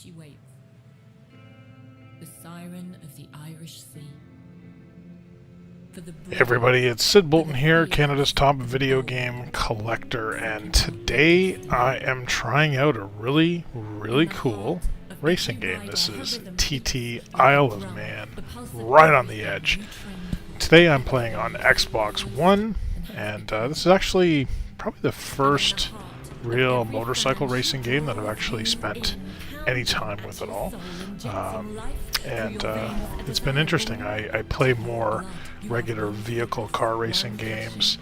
She waits. The siren of the Irish Sea. Hey everybody, it's Sid Bolton here, Canada's top video game collector, and today I am trying out a really cool racing game. This is TT Isle of Man, right on the edge. Today I'm playing on Xbox One, and this is actually probably the first real motorcycle racing game that I've actually spent any time with at all. And it's been interesting. I play more regular vehicle car racing games,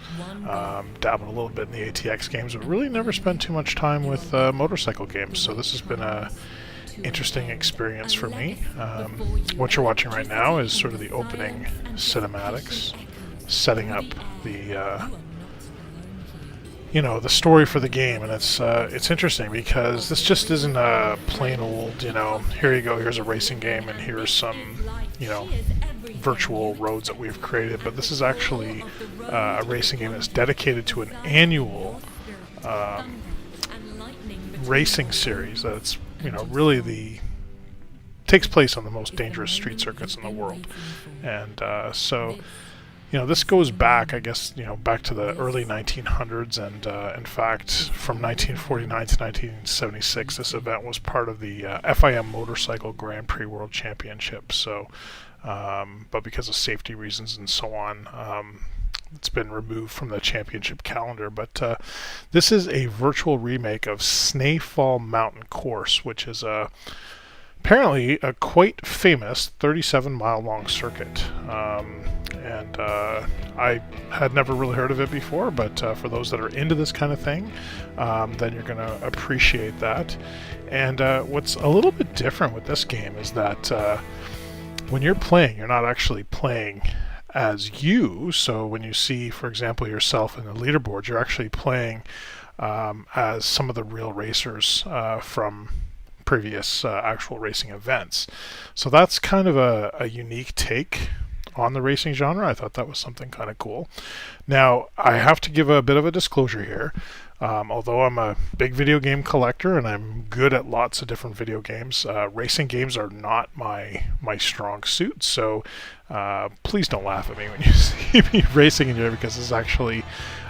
dabbled a little bit in the ATX games, but really never spent too much time with motorcycle games. So this has been a interesting experience for me. What you're watching right now is sort of the opening cinematics, setting up the the story for the game, and it's interesting because this just isn't a plain old, here you go, here's a racing game, and here's some, virtual roads that we've created. But this is actually a racing game that's dedicated to an annual racing series that's, really takes place on the most dangerous street circuits in the world, and so. This goes back, I guess, back to the early 1900s, and in fact, from 1949 to 1976, this event was part of the FIM Motorcycle Grand Prix World Championship. So, but because of safety reasons and so on, it's been removed from the championship calendar. But this is a virtual remake of Snæfell Mountain Course, which is apparently a quite famous 37-mile long circuit. And I had never really heard of it before, but for those that are into this kind of thing, then you're going to appreciate that. And what's a little bit different with this game is that when you're playing, you're not actually playing as you. So when you see, for example, yourself in the leaderboards, you're actually playing as some of the real racers from previous actual racing events. So that's kind of a unique take on the racing genre. I thought that was something kind of cool. Now, I have to give a bit of a disclosure here. Although I'm a big video game collector and I'm good at lots of different video games, racing games are not my strong suit. So please don't laugh at me when you see me racing in here, because it's actually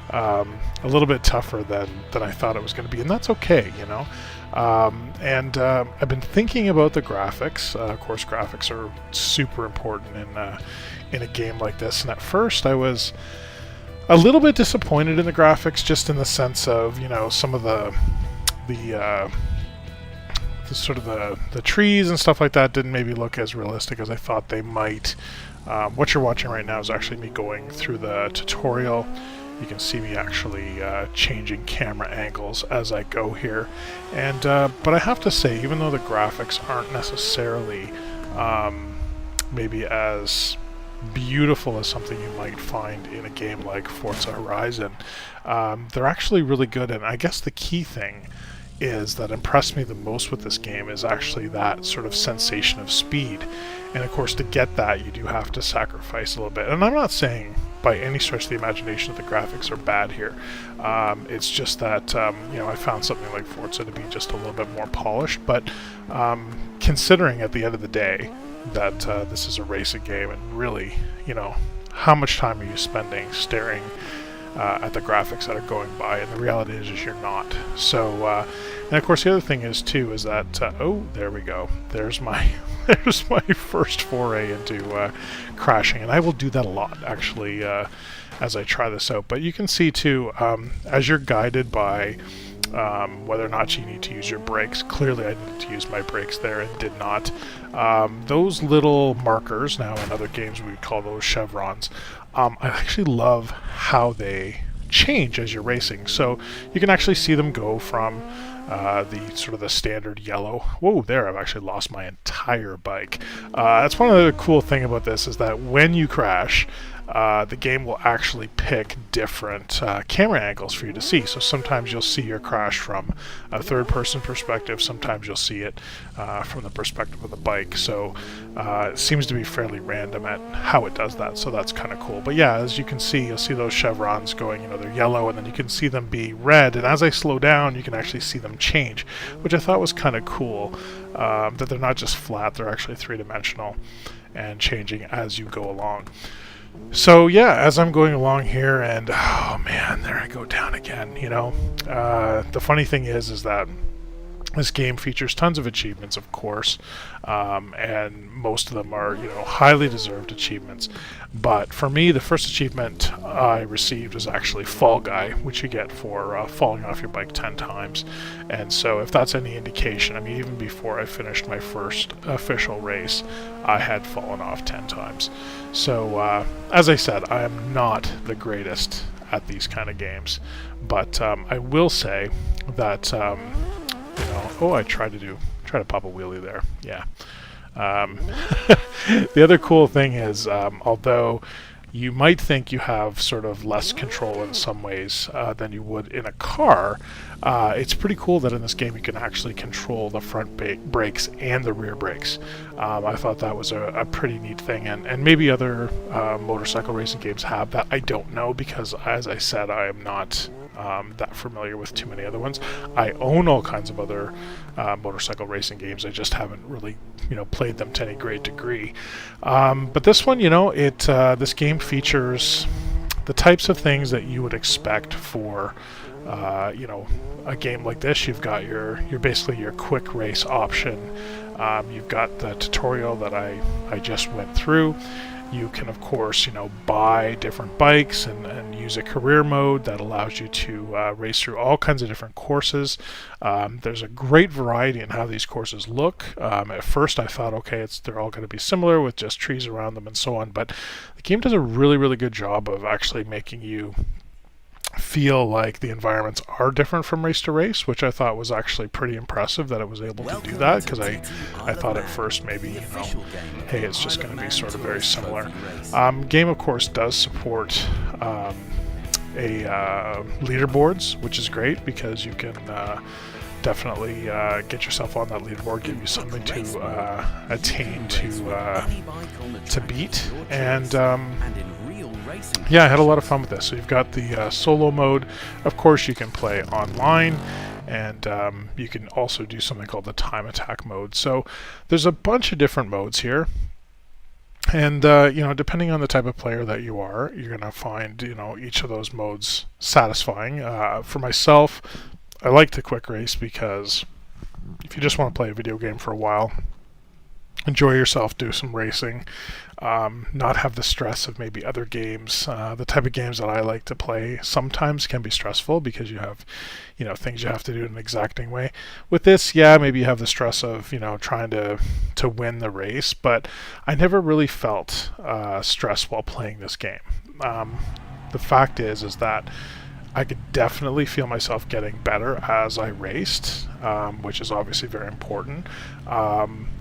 a little bit tougher than I thought it was going to be, and that's okay, and I've been thinking about the graphics. Of course, graphics are super important in a game like this, and at first I was a little bit disappointed in the graphics, just in the sense of, some of the sort of the trees and stuff like that didn't maybe look as realistic as I thought they might. What you're watching right now is actually me going through the tutorial. You can see me actually changing camera angles as I go here, and but I have to say, even though the graphics aren't necessarily maybe as beautiful as something you might find in a game like Forza Horizon, they're actually really good. And I guess the key thing is that impressed me the most with this game is actually that sort of sensation of speed. And of course, to get that, you do have to sacrifice a little bit. And I'm not saying by any stretch of the imagination that the graphics are bad here. It's just that I found something like Forza to be just a little bit more polished. But considering at the end of the day that this is a racing game, and really, how much time are you spending staring at the graphics that are going by? And the reality is you're not. So, and of course, the other thing is too is that oh, there we go. There's my first foray into crashing, and I will do that a lot actually as I try this out. But you can see too, as you're guided by whether or not you need to use your brakes. Clearly I needed to use my brakes there and did not. Those little markers, now in other games we call those chevrons, I actually love how they change as you're racing. So you can actually see them go from the sort of the standard yellow. Whoa, there, I've actually lost my entire bike. That's one of the cool thing about this, is that when you crash, the game will actually pick different camera angles for you to see. So sometimes you'll see your crash from a third-person perspective, sometimes you'll see it from the perspective of the bike. So it seems to be fairly random at how it does that, so that's kind of cool. But yeah, as you can see, you'll see those chevrons going, you know, they're yellow, and then you can see them be red, and as I slow down, you can actually see them change, which I thought was kind of cool, that they're not just flat, they're actually three-dimensional and changing as you go along. So yeah, as I'm going along here, and oh man, there I go down again, you know. The funny thing is that this game features tons of achievements, of course, and most of them are, you know, highly deserved achievements. But for me, the first achievement I received was actually Fall Guy, which you get for falling off your bike 10 times. And so if that's any indication, I mean, even before I finished my first official race, I had fallen off 10 times. So as I said, I am not the greatest at these kind of games, but I will say that you know, oh, I tried to pop a wheelie there. Yeah. The other cool thing is, although you might think you have sort of less control in some ways than you would in a car, it's pretty cool that in this game you can actually control the front brakes and the rear brakes. I thought that was a pretty neat thing, and maybe other motorcycle racing games have that. I don't know, because as I said, I am not that familiar with too many other ones. I own all kinds of other motorcycle racing games. I just haven't really, you know, played them to any great degree. But this one, you know, this game features the types of things that you would expect for, you know, a game like this. You've got your basically your quick race option. You've got the tutorial that I just went through. You can, of course, you know, buy different bikes and use a career mode that allows you to race through all kinds of different courses. There's a great variety in how these courses look. At first I thought, okay, they're all going to be similar with just trees around them and so on, but the game does a really, really good job of actually making you feel like the environments are different from race to race, which I thought was actually pretty impressive that it was able to do that, because I thought at first maybe, you know, hey, it's just going to be sort of very similar. Game, of course, does support leaderboards, which is great, because you can definitely get yourself on that leaderboard, give you something to attain to beat, and yeah, I had a lot of fun with this. So you've got the solo mode. Of course, you can play online, and you can also do something called the time attack mode. So there's a bunch of different modes here, and you know, depending on the type of player that you are, you're gonna find, you know, each of those modes satisfying. For myself, I like the quick race, because if you just want to play a video game for a while, enjoy yourself, do some racing, not have the stress of maybe other games. The type of games that I like to play sometimes can be stressful, because you have, you know, things you have to do in an exacting way. With this, yeah, maybe you have the stress of, you know, trying to win the race, but I never really felt stress while playing this game. The fact is that I could definitely feel myself getting better as I raced, which is obviously very important.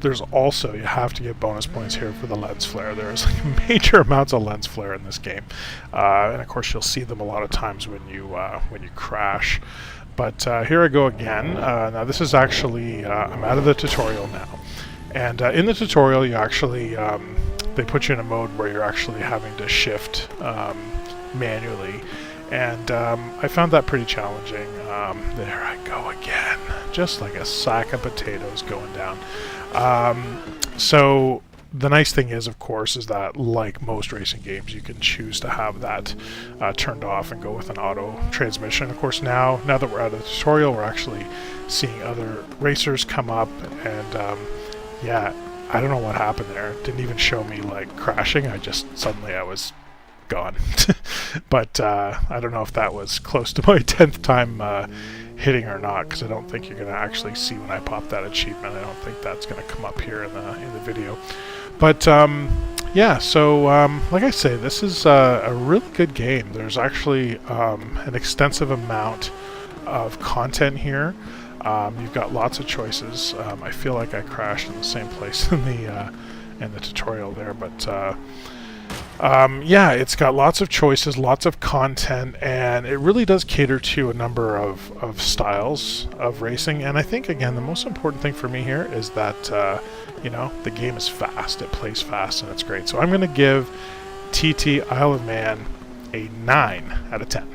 There's also, you have to get bonus points here for the lens flare. There's like major amounts of lens flare in this game, and of course you'll see them a lot of times when you crash. But here I go again. Now this is actually, I'm out of the tutorial now, and in the tutorial you actually, they put you in a mode where you're actually having to shift manually. And I found that pretty challenging. There I go again, just like a sack of potatoes going down. So the nice thing is, of course, is that like most racing games, you can choose to have that turned off and go with an auto transmission. Of course, now that we're out of the tutorial, we're actually seeing other racers come up, and yeah, I don't know what happened there. It didn't even show me like crashing. Suddenly I was gone. But I don't know if that was close to my 10th time hitting or not, because I don't think you're going to actually see when I pop that achievement. I don't think that's going to come up here in the video. But yeah, so like I say, this is a really good game. There's actually an extensive amount of content here. You've got lots of choices. I feel like I crashed in the same place in the tutorial there, but Yeah, it's got lots of choices, lots of content, and it really does cater to a number of styles of racing. And I think, again, the most important thing for me here is that, you know, the game is fast. It plays fast, and it's great. So I'm going to give TT Isle of Man a 9 out of 10.